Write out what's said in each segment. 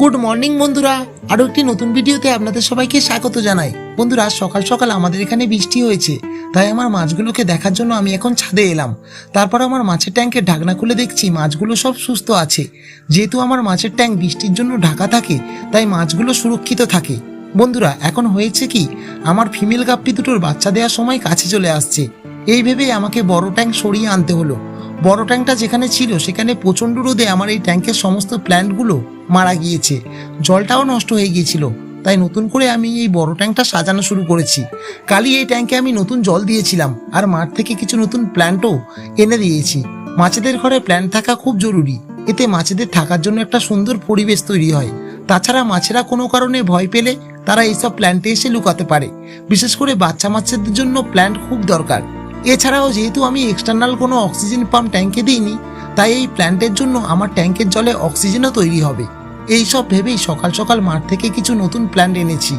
Good morning বন্ধুরা, আরো একটি নতুন ভিডিওতে আপনাদের সবাইকে স্বাগত জানাই। বন্ধুরা, সকাল সকাল আমাদের এখানে বৃষ্টি হয়েছে, তাই আমার মাছগুলোকে দেখার জন্য আমি এখন ছাদে এলাম। তারপর আমার মাছের ট্যাঙ্কের ঢাকনা খুলে দেখছি মাছগুলো সব সুস্থ আছে। যেহেতু আমার মাছের ট্যাঙ্ক বৃষ্টির জন্য ঢাকা থাকে, তাই মাছগুলো সুরক্ষিত থাকে। বন্ধুরা, এখন হয়েছে কি, আমার ফিমেল গাপ্পি দুটোর বাচ্চা দেওয়ার সময় কাছে চলে আসছে। এই ভেবেই আমাকে বড় ট্যাঙ্ক সরিয়ে আনতে হলো। বড় ট্যাঙ্কটা যেখানে ছিল সেখানে প্রচণ্ড রোদে আমার এই ট্যাঙ্কের সমস্ত প্ল্যান্টগুলো মারা গিয়েছে, জলটাও নষ্ট হয়ে গিয়েছিল। তাই নতুন করে আমি এই বড় ট্যাঙ্কটা সাজানো শুরু করেছি। কালই এই ট্যাঙ্কে আমি নতুন জল দিয়েছিলাম, আর মাঠ থেকে কিছু নতুন প্ল্যান্টও এনে দিয়েছি। মাছেদের ঘরে প্ল্যান্ট থাকা খুব জরুরি, এতে মাছেদের থাকার জন্য একটা সুন্দর পরিবেশ তৈরি হয়। তাছাড়া মাছেরা কোনো কারণে ভয় পেলে তারা এইসব প্ল্যান্টে এসে লুকাতে পারে। বিশেষ করে বাচ্চা মাছেদের জন্য প্ল্যান্ট খুব দরকার। এছাড়াও যেহেতু আমি এক্সটার্নাল কোনো অক্সিজেন পাম্প ট্যাঙ্কে দিইনি, তাই এই প্ল্যান্টের জন্য আমার ট্যাঙ্কের জলে অক্সিজেনও তৈরি হবে। এই সব ভেবেই সকাল সকাল মাঠ থেকে কিছু নতুন প্ল্যান্ট এনেছি।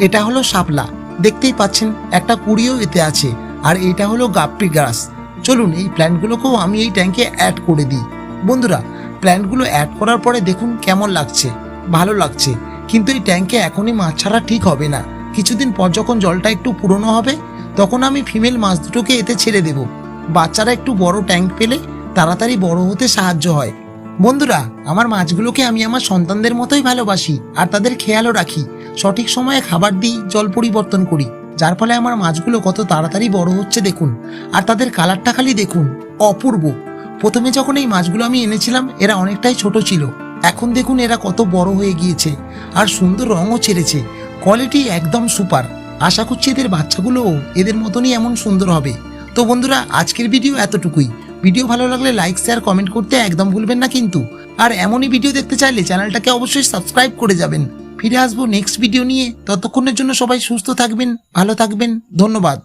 এটা হলো শাপলা, দেখতেই পাচ্ছেন একটা কুড়িও এতে আছে। আর এটা হলো গাপ্পি গ্রাস। চলুন এই প্ল্যান্টগুলোকেও আমি এই ট্যাঙ্কে অ্যাড করে দিই। বন্ধুরা, প্ল্যান্টগুলো অ্যাড করার পরে দেখুন কেমন লাগছে। ভালো লাগছে, কিন্তু এই ট্যাঙ্কে এখনই মাছ ছাড়া ঠিক হবে না। কিছুদিন পর যখন জলটা একটু পুরনো হবে, তখন আমি ফিমেল মাছ দুটোকে এতে ছেড়ে দেব। বাচ্চারা একটু বড় ট্যাঙ্ক পেলে তাড়াতাড়ি বড় হতে সাহায্য হয়। বন্ধুরা, আমার মাছগুলোকে আমি আমার সন্তানদের মতোই ভালোবাসি, আর তাদের খেয়ালও রাখি। সঠিক সময়ে খাবার দিই, জল পরিবর্তন করি, যার ফলে আমার মাছগুলো কত তাড়াতাড়ি বড় হচ্ছে দেখুন। আর তাদের কালারটা খালি দেখুন, অপূর্ব। প্রথমে যখন এই মাছগুলো আমি এনেছিলাম এরা অনেকটাই ছোট ছিল, এখন দেখুন এরা কত বড় হয়ে গিয়েছে, আর সুন্দর রঙও ছেড়েছে। কোয়ালিটি একদম সুপার। আশা করছি এদের বাচ্চাগুলোও এদের মতনই এমন সুন্দর হবে। তো বন্ধুরা, আজকের ভিডিও এতটুকুই। ভিডিও ভালো লাগলে লাইক, শেয়ার, কমেন্ট করতে একদম ভুলবেন না কিন্তু। আর এমনই ভিডিও দেখতে চাইলে চ্যানেলটাকে অবশ্যই সাবস্ক্রাইব করে যাবেন। ফিরে আসবো নেক্সট ভিডিও নিয়ে। ততক্ষণের জন্য সবাই সুস্থ থাকবেন, ভালো থাকবেন। ধন্যবাদ।